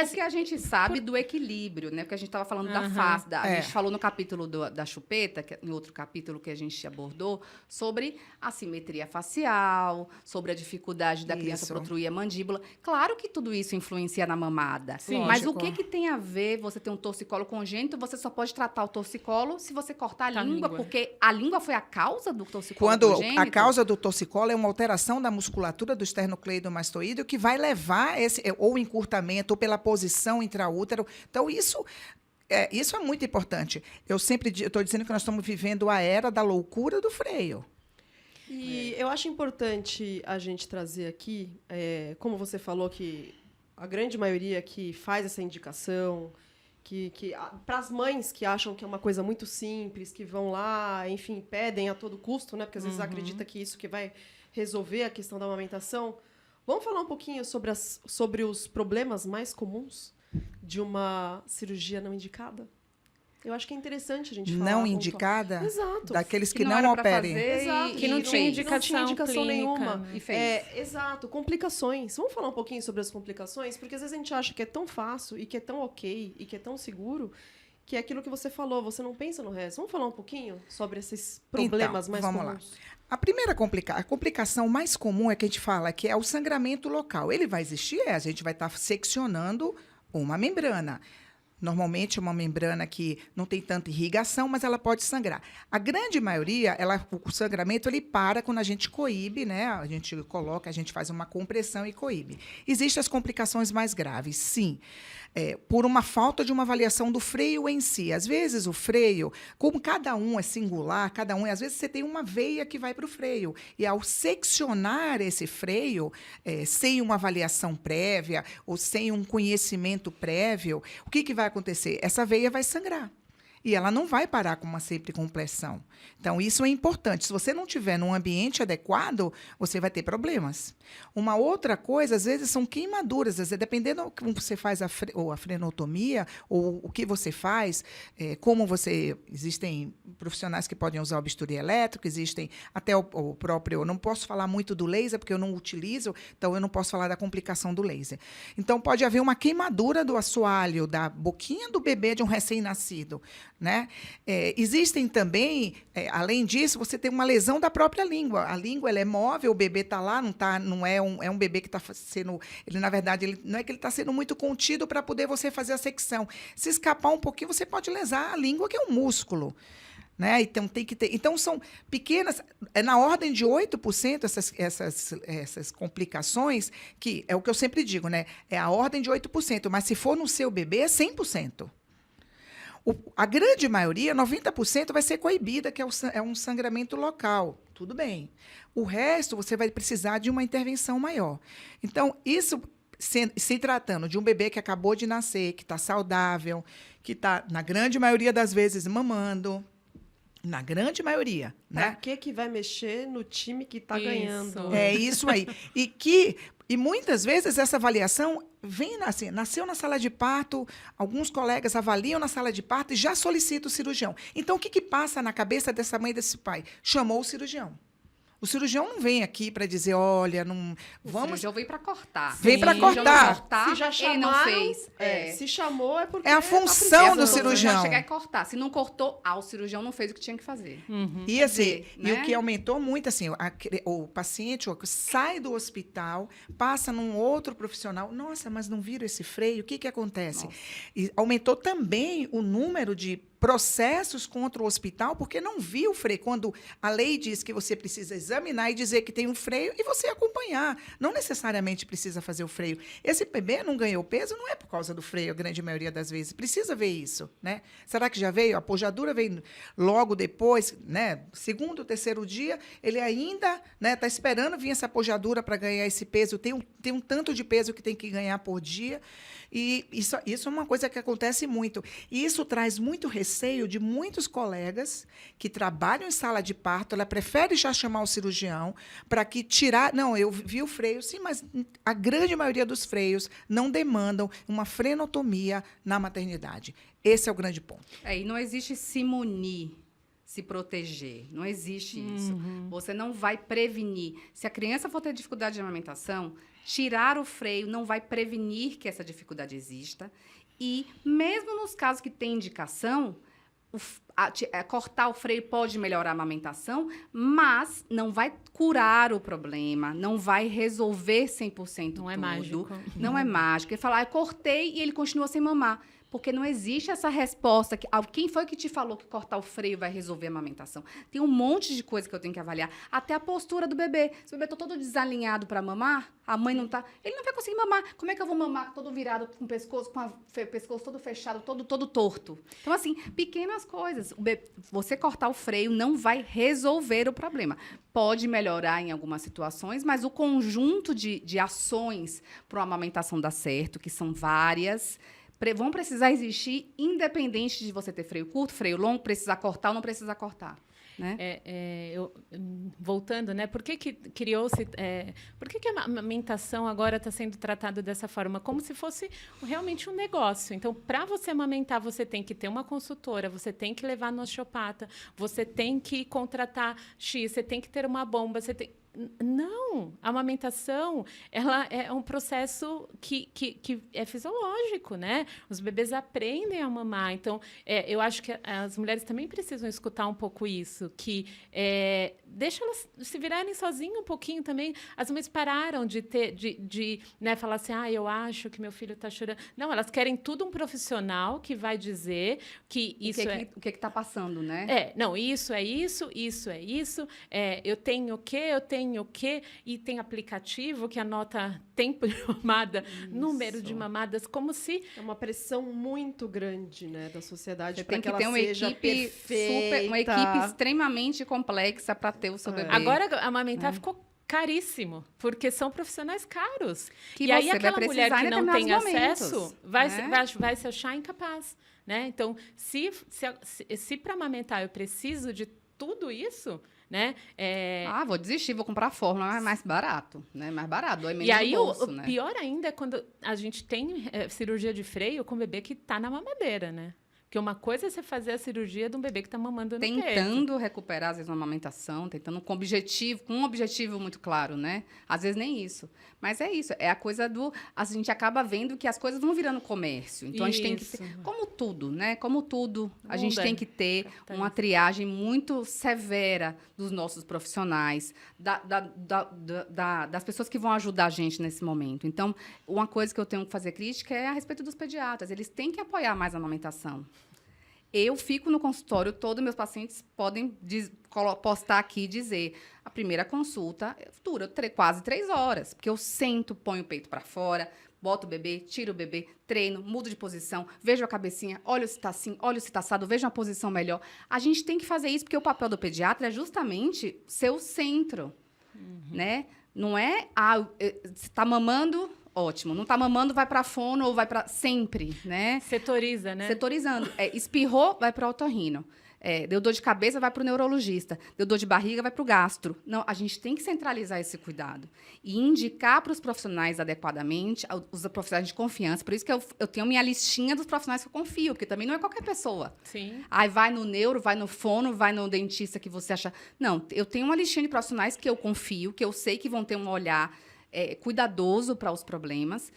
Porque a gente sabe do equilíbrio, né? Porque a gente estava falando da face. A gente falou no capítulo da chupeta, em outro capítulo que a gente abordou, sobre a simetria facial, sobre a dificuldade da criança protruir a mandíbula. Claro que tudo isso influencia na mamada. Sim. Mas o que tem a ver você ter um torcicolo congênito? Você só pode tratar o torcicolo se você cortar a língua, porque a língua foi a causa do torcicolo congênito? A causa do torcicolo é uma alteração da musculatura do esternocleidomastoideo que vai levar ou encurtamento ou pela posição intraútero. Então, isso é muito importante. Eu sempre estou dizendo que nós estamos vivendo a era da loucura do freio. E eu acho importante a gente trazer aqui, como você falou, que a grande maioria que faz essa indicação, para as mães que acham que é uma coisa muito simples, que vão lá, enfim, pedem a todo custo, né? Porque às vezes acredita que isso que vai resolver a questão da amamentação. Vamos falar um pouquinho sobre os problemas mais comuns de uma cirurgia não indicada? Eu acho que é interessante a gente falar. Não indicada? Exato. Daqueles que não operem. Exato. Que não tinha indicação indicação clínica. nenhuma. E fez. Exato. Complicações. Vamos falar um pouquinho sobre as complicações? Porque às vezes a gente acha que é tão fácil e que é tão ok e que é tão seguro que é aquilo que você falou, você não pensa no resto. Vamos falar um pouquinho sobre esses problemas mais vamos comuns? lá. A primeira complicação mais comum é que a gente fala que é o sangramento local. Ele vai existir, a gente vai estar seccionando uma membrana. Normalmente, uma membrana que não tem tanta irrigação, mas ela pode sangrar. A grande maioria, o sangramento, ele para quando a gente coíbe, né? A gente faz uma compressão e coíbe. Existem as complicações mais graves, sim. Por uma falta de uma avaliação do freio em si. Às vezes, o freio, como cada um é singular, às vezes você tem uma veia que vai para o freio. E ao seccionar esse freio, sem uma avaliação prévia ou sem um conhecimento prévio, o que vai acontecer? Essa veia vai sangrar. E ela não vai parar com uma simples compressão. Então, isso é importante. Se você não tiver num ambiente adequado, você vai ter problemas. Uma outra coisa, às vezes, são queimaduras. Às vezes, dependendo do que você faz a frenotomia, ou o que você faz, existem profissionais que podem usar o bisturi elétrico, existem até o próprio... Eu não posso falar muito do laser, porque eu não utilizo, então eu não posso falar da complicação do laser. Então, pode haver uma queimadura do assoalho, da boquinha do bebê de um recém-nascido, né? Existem também, além disso, você tem uma lesão da própria língua. A língua ela é móvel, o bebê está lá, não é um bebê que está sendo... Na verdade, não é que ele está sendo muito contido para poder você fazer a secção. Se escapar um pouquinho, você pode lesar a língua, que é um músculo. Né? Então, tem que ter. Então, são pequenas, na ordem de 8% essas complicações, que é o que eu sempre digo, né? É a ordem de 8%, mas se for no seu bebê, é 100%. A grande maioria, 90%, vai ser coibida, que é um sangramento local. Tudo bem. O resto, você vai precisar de uma intervenção maior. Então, isso, se tratando de um bebê que acabou de nascer, que está saudável, que está, na grande maioria das vezes, mamando, na grande maioria, né? Pra que vai mexer no time que está ganhando? É isso aí. E muitas vezes essa avaliação vem assim, nasceu na sala de parto, alguns colegas avaliam na sala de parto e já solicitam o cirurgião. Então, o que passa na cabeça dessa mãe e desse pai? Chamou o cirurgião. O cirurgião não vem aqui para dizer, olha, não vamos. O cirurgião vem para cortar. Vem para cortar. Se já chamaram, ele não fez. Se chamou é porque é a função do cirurgião. Chegar e cortar. Se não cortou, o cirurgião não fez o que tinha que fazer. E assim, o que aumentou muito, assim, o paciente sai do hospital, passa num outro profissional, nossa, mas não viram esse freio? O que acontece? E aumentou também o número de processos contra o hospital, porque não viu o freio. Quando a lei diz que você precisa examinar e dizer que tem um freio, e você acompanhar. Não necessariamente precisa fazer o freio. Esse bebê não ganhou peso, não é por causa do freio, a grande maioria das vezes. Precisa ver isso, né? Será que já veio? A pojadura veio logo depois, né? Segundo, terceiro dia, ele ainda está esperando vir essa pojadura para ganhar esse peso. Tem um tanto de peso que tem que ganhar por dia. E isso é uma coisa que acontece muito. E isso traz muito receio receio de muitos colegas que trabalham em sala de parto, ela prefere já chamar o cirurgião para que tirar... Não, eu vi o freio, sim, mas a grande maioria dos freios não demandam uma frenotomia na maternidade. Esse é o grande ponto. E não existe se munir, se proteger. Não existe isso. Você não vai prevenir. Se a criança for ter dificuldade de amamentação, tirar o freio não vai prevenir que essa dificuldade exista. E, mesmo nos casos que tem indicação, cortar o freio pode melhorar a amamentação, mas não vai curar o problema, não vai resolver 100% Não é tudo. mágico. Não é mágico. Ele fala, eu cortei e ele continua sem mamar. Porque não existe essa resposta. Quem foi que te falou que cortar o freio vai resolver a amamentação? Tem um monte de coisa que eu tenho que avaliar. Até a postura do bebê. Se o bebê está todo desalinhado para mamar, a mãe não está... Ele não vai conseguir mamar. Como é que eu vou mamar todo virado, com o pescoço, pescoço todo fechado, todo torto? Então, assim, pequenas coisas. Você cortar o freio não vai resolver o problema. Pode melhorar em algumas situações, mas o conjunto de ações para a amamentação dar certo, que são várias... vão precisar existir, independente de você ter freio curto, freio longo, precisar cortar ou não precisar cortar. Né? Voltando, né? Por que criou-se... por que a amamentação agora está sendo tratada dessa forma? Como se fosse realmente um negócio. Então, para você amamentar, você tem que ter uma consultora, você tem que levar no osteopata, você tem que contratar X, você tem que ter uma bomba, você tem... Não, a amamentação ela é um processo que é fisiológico, né? Os bebês aprendem a mamar. Então, eu acho que as mulheres também precisam escutar um pouco isso, que deixa elas se virarem sozinhas um pouquinho também. As mães pararam de né, falar assim, eu acho que meu filho está chorando. Não, elas querem tudo um profissional que vai dizer que isso o que está passando, né? Não, isso é isso, isso é isso. Eu tenho o quê? Eu tenho o quê? E tem aplicativo que anota tempo de mamada, número de mamadas, como se... É uma pressão muito grande, né, da sociedade Você para tem que que ter ela uma seja equipe perfeita. uma equipe extremamente complexa para ter o seu bebê. Agora, amamentar ficou caríssimo, porque são profissionais caros. Que e aí, você vai aquela mulher precisar que em não tem determinados acesso momentos, vai se achar incapaz. Né? Então, se para amamentar eu preciso de tudo isso... Né? Vou desistir, vou comprar a fórmula, mas mais barato, né? Mais barato, dói menos e aí, no bolso, o né? pior ainda é quando a gente tem cirurgia de freio com o bebê que está na mamadeira, né? Porque uma coisa é você fazer a cirurgia de um bebê que está mamando no peito. Tentando recuperar, às vezes, uma amamentação, tentando com um objetivo muito claro, né? Às vezes nem isso. Mas é isso, é a coisa do... A gente acaba vendo que as coisas vão virando comércio. Então, a gente tem que ter... Como tudo, né? Como tudo, a gente tem que ter uma triagem muito severa dos nossos profissionais, das pessoas que vão ajudar a gente nesse momento. Então, uma coisa que eu tenho que fazer crítica é a respeito dos pediatras. Eles têm que apoiar mais a amamentação. Eu fico no consultório, todos meus pacientes podem postar aqui e dizer, a primeira consulta dura quase 3 horas, porque eu sento, ponho o peito para fora, boto o bebê, tiro o bebê, treino, mudo de posição, vejo a cabecinha, olho se está assim, olho se está assado, vejo uma posição melhor. A gente tem que fazer isso, porque o papel do pediatra é justamente ser o centro, né? Não é, você está mamando... Ótimo. Não está mamando, vai para fono ou vai para... Sempre, né? Setoriza, né? Setorizando. Espirrou, vai para o otorrino. Deu dor de cabeça, vai para o neurologista. Deu dor de barriga, vai para o gastro. Não, a gente tem que centralizar esse cuidado. E indicar para os profissionais adequadamente, os profissionais de confiança. Por isso que eu tenho minha listinha dos profissionais que eu confio, porque também não é qualquer pessoa. Sim. Aí vai no neuro, vai no fono, vai no dentista que você acha... Não, eu tenho uma listinha de profissionais que eu confio, que eu sei que vão ter um olhar... cuidadoso para os problemas,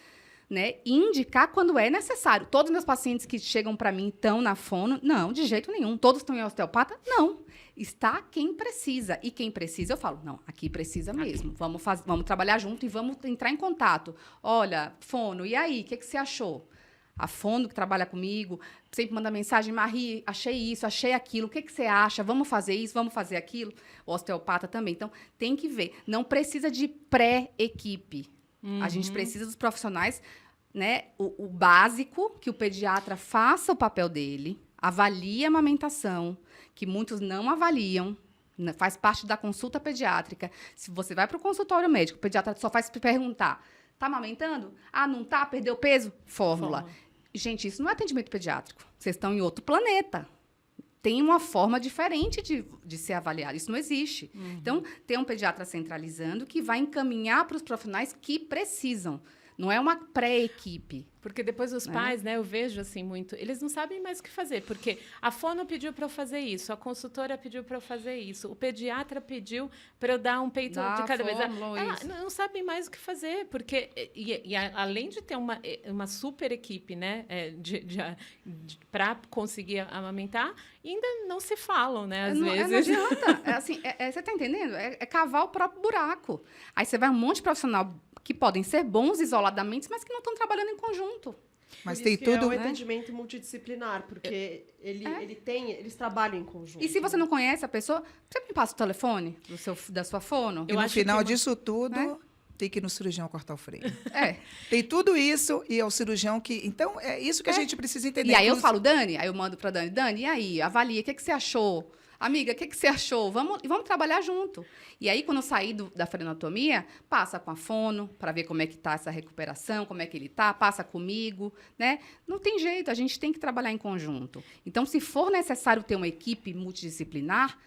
né? E indicar quando é necessário. Todos os meus pacientes que chegam para mim estão na fono? Não, de jeito nenhum. Todos estão em osteopata? Não. Está quem precisa. E quem precisa, eu falo, não, aqui precisa mesmo. Vamos trabalhar junto e vamos entrar em contato. Olha, fono, e aí, o que você achou? A fono que trabalha comigo sempre manda mensagem, Marie, achei isso, achei aquilo, o que você acha? Vamos fazer isso, vamos fazer aquilo? O osteopata também. Então, tem que ver. Não precisa de pré-equipe. A gente precisa dos profissionais, né? O básico, que o pediatra faça o papel dele, avalie a amamentação, que muitos não avaliam, faz parte da consulta pediátrica. Se você vai para o consultório médico, o pediatra só faz perguntar, tá amamentando? Não tá? Perdeu peso? Fórmula. Gente, isso não é atendimento pediátrico. Vocês estão em outro planeta. tem uma forma diferente de ser avaliado. Isso não existe. Então, tem um pediatra centralizando que vai encaminhar para os profissionais que precisam. Não é uma pré-equipe. Porque depois os pais, né, eu vejo assim muito, eles não sabem mais o que fazer, porque a fono pediu para eu fazer isso, a consultora pediu para eu fazer isso, o pediatra pediu para eu dar um peito de cada vez. Ela não sabem mais o que fazer, porque além de ter uma super equipe, né, para conseguir amamentar, ainda não se falam, né, às vezes. Não adianta. Você está entendendo? É cavar o próprio buraco. Aí você vai um monte de profissional que podem ser bons isoladamente, mas que não estão trabalhando em conjunto. Mas Por tem isso que tudo. é o atendimento multidisciplinar, porque eles trabalham em conjunto. E se você não conhece a pessoa, você me passa o telefone da sua fono? E no final disso tudo, tem que ir no cirurgião cortar o freio. Tem tudo isso e é o cirurgião que... Então, é isso que a gente precisa entender. E aí eu falo, Dani, aí eu mando para Dani, e aí, avalia, o que você achou? Amiga, o que você achou? Vamos trabalhar junto. E aí, quando eu saí da freneotomia, passa com a fono, para ver como é que tá essa recuperação, como é que ele tá, passa comigo, né? Não tem jeito, a gente tem que trabalhar em conjunto. Então, se for necessário ter uma equipe multidisciplinar,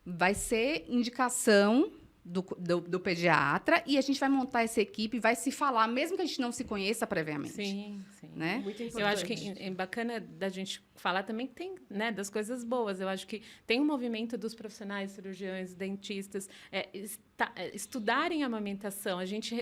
vai ser indicação do pediatra e a gente vai montar essa equipe, vai se falar, mesmo que a gente não se conheça previamente. Sim. Né? Muito importante. Eu acho que é bacana da gente falar também que tem, né, das coisas boas. Eu acho que tem um movimento dos profissionais, cirurgiões, dentistas, estudarem a amamentação. A gente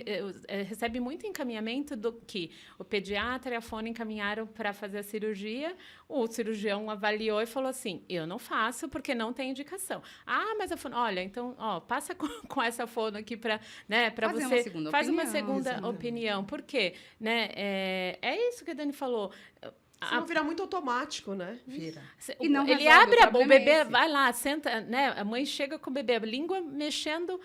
recebe muito encaminhamento do que o pediatra e a fono encaminharam para fazer a cirurgia, o cirurgião avaliou e falou assim, eu não faço porque não tem indicação. Ah, mas a fono, olha, então, passa com essa fono aqui para, né, para você... Faz uma segunda opinião. Por quê? Né, é isso que a Dani falou. Senão vira muito automático, né? Vira. E não ele resolve, abre o o bebê, vai lá, senta, né? A mãe chega com o bebê, a língua mexendo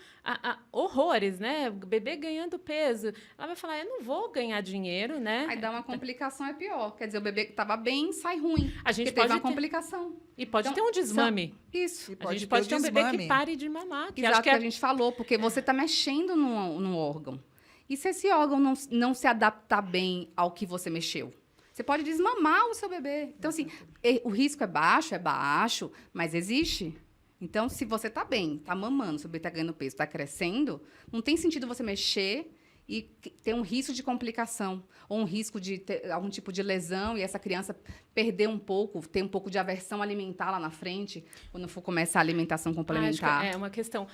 horrores, né? O bebê ganhando peso. Ela vai falar, eu não vou ganhar dinheiro, né? Aí dá uma complicação, é pior. Quer dizer, o bebê que estava bem, sai ruim. A gente porque pode teve uma ter- complicação. E pode Então, ter um desmame. Isso. A gente pode ter um bebê que desmame. pare de mamar. Que Exato, acho que que a gente falou, porque você está mexendo num órgão. E se esse órgão não se adaptar bem ao que você mexeu? Você pode desmamar o seu bebê. Então, assim, o risco é baixo, mas existe. Então, se você está bem, está mamando, seu bebê está ganhando peso, está crescendo, não tem sentido você mexer e ter um risco de complicação, ou um risco de ter algum tipo de lesão e essa criança perder um pouco, ter um pouco de aversão alimentar lá na frente, quando for começar a alimentação complementar. Acho que é uma questão.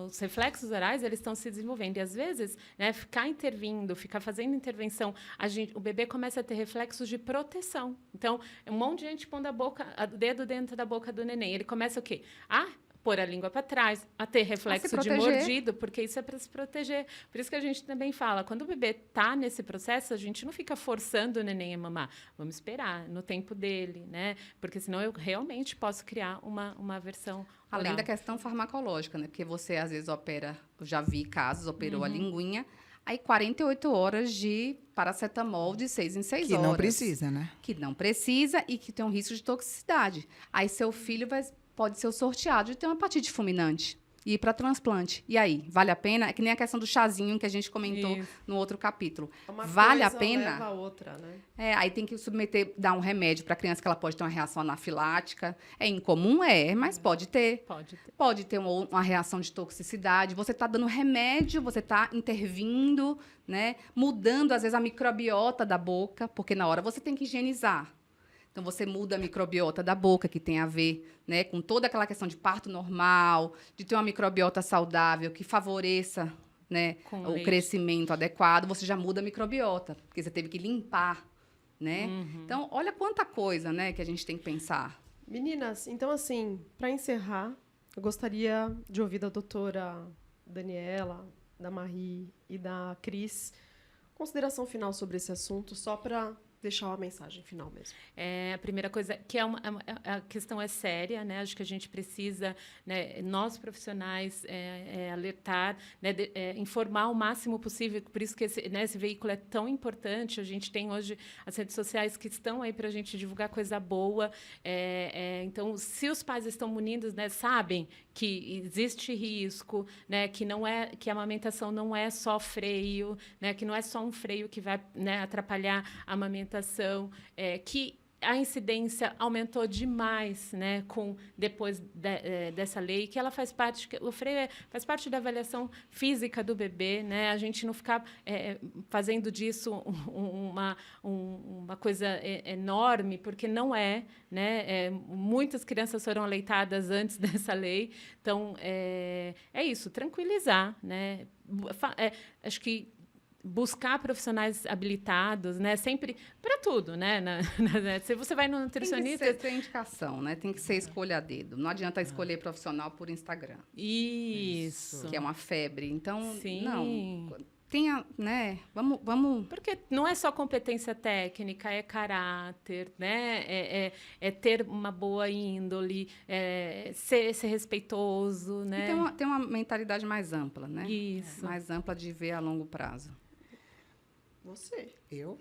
Os reflexos orais, eles estão se desenvolvendo. E, às vezes, né, ficar intervindo, ficar fazendo intervenção, o bebê começa a ter reflexos de proteção. Então, um monte de gente pondo o dedo dentro da boca do neném. Ele começa o quê? Pôr a língua para trás, a ter reflexo de mordido, porque isso é para se proteger. Por isso que a gente também fala, quando o bebê está nesse processo, a gente não fica forçando o neném a mamar. Vamos esperar no tempo dele, né? Porque senão eu realmente posso criar uma versão Além oral. da questão farmacológica, né? Porque você, às vezes, opera... Eu já vi casos, operou a linguinha, aí 48 horas de paracetamol de 6 em 6 Que horas. não precisa, né? Que não precisa e que tem um risco de toxicidade. Aí seu filho pode ser o sorteado de ter uma hepatite fulminante e ir para transplante. E aí, vale a pena? É que nem a questão do chazinho que a gente comentou Isso. no outro capítulo. Uma Vale a coisa pena? leva a outra, né? Aí tem que dar um remédio para a criança que ela pode ter uma reação anafilática. É incomum? Mas pode ter. Pode ter. Pode ter uma reação de toxicidade. Você está dando remédio, você está intervindo, né? Mudando, às vezes, a microbiota da boca, porque na hora você tem que higienizar. Então, você muda a microbiota da boca, que tem a ver, né, com toda aquela questão de parto normal, de ter uma microbiota saudável que favoreça, né, Com o leite. crescimento adequado. Você já muda a microbiota, porque você teve que limpar, né? Então, olha quanta coisa, né, que a gente tem que pensar. Meninas, então, assim, para encerrar, eu gostaria de ouvir da doutora Daniela, da Marie e da Cris, consideração final sobre esse assunto, só para deixar uma mensagem final mesmo. A primeira coisa, que a questão é séria, né? Acho que a gente precisa, né, nós profissionais, alertar, né, informar o máximo possível. Por isso que esse veículo é tão importante. A gente tem hoje as redes sociais que estão aí para a gente divulgar coisa boa. Então, se os pais estão munidos, né, sabem que existe risco, né, que a amamentação não é só freio, né, que não é só um freio que vai, né, atrapalhar a amamentação, que a incidência aumentou demais, né, depois dessa lei, que ela faz parte, o freio faz parte da avaliação física do bebê, né, a gente não ficar fazendo disso uma coisa enorme, porque não é, né, muitas crianças foram aleitadas antes dessa lei, então é isso, tranquilizar, né, acho que buscar profissionais habilitados, né? Sempre para tudo, né? Se você vai no nutricionista, tem que ser indicação, né? Tem que ser escolha a dedo. Não adianta escolher profissional por Instagram. Isso. Que é uma febre. Então, sim. Não. Tenha, né? Vamos. Porque não é só competência técnica, é caráter, né? É ter uma boa índole, ser respeitoso, né? E ter uma mentalidade mais ampla, né? Isso. Mais ampla de ver a longo prazo. Você. Eu?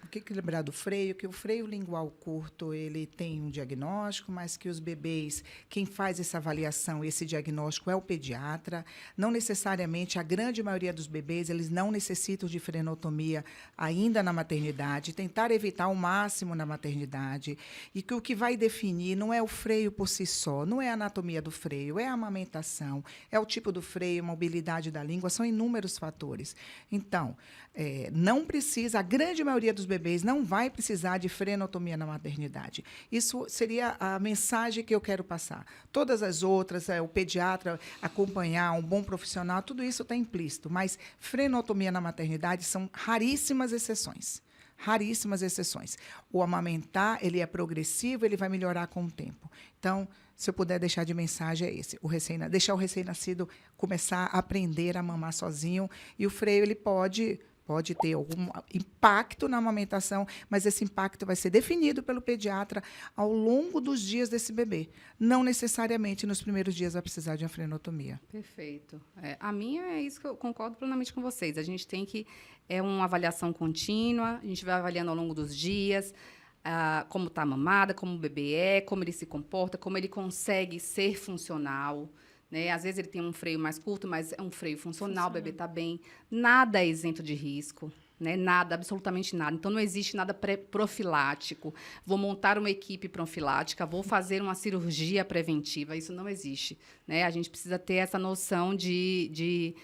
O que lembrar do freio? Que o freio lingual curto, ele tem um diagnóstico, mas que os bebês, quem faz essa avaliação, esse diagnóstico é o pediatra. Não necessariamente, a grande maioria dos bebês, eles não necessitam de frenotomia ainda na maternidade. Tentar evitar ao máximo na maternidade. E que o que vai definir não é o freio por si só, não é a anatomia do freio, é a amamentação, é o tipo do freio, mobilidade da língua, são inúmeros fatores. Então, não precisa, a grande maioria dos bebês não vai precisar de frenotomia na maternidade. Isso seria a mensagem que eu quero passar. Todas as outras, o pediatra acompanhar, um bom profissional, tudo isso está implícito, mas frenotomia na maternidade são raríssimas exceções. Raríssimas exceções. O amamentar, ele é progressivo, ele vai melhorar com o tempo. Então, se eu puder deixar de mensagem, é esse. Deixar o recém-nascido começar a aprender a mamar sozinho. E o freio, ele pode ter algum impacto na amamentação, mas esse impacto vai ser definido pelo pediatra ao longo dos dias desse bebê. Não necessariamente nos primeiros dias vai precisar de uma frenotomia. Perfeito. A minha é isso que eu concordo plenamente com vocês. A gente tem que... É uma avaliação contínua, a gente vai avaliando ao longo dos dias, como está a mamada, como o bebê como ele se comporta, como ele consegue ser funcional. Né? Às vezes ele tem um freio mais curto, mas é um freio funcional, o bebê está bem. Nada é isento de risco, né? Nada, absolutamente nada. Então, não existe nada profilático. Vou montar uma equipe profilática, vou fazer uma cirurgia preventiva. Isso não existe. Né? A gente precisa ter essa noção de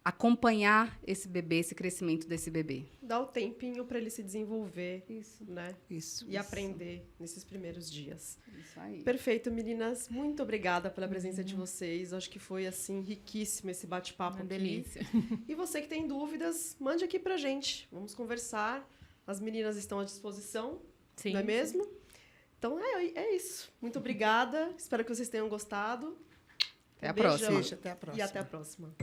acompanhar esse bebê, esse crescimento desse bebê. Dá o tempinho para ele se desenvolver, né? Isso. E aprender nesses primeiros dias. Isso aí. Perfeito, meninas. Muito obrigada pela presença de vocês. Acho que foi, assim, riquíssimo esse bate-papo aqui. Delícia. E você que tem dúvidas, mande aqui pra gente. Vamos conversar. As meninas estão à disposição, Sim. não é mesmo? Então, é isso. Muito obrigada. Espero que vocês tenham gostado. Até a Beijão. próxima. Até a próxima. E até a próxima.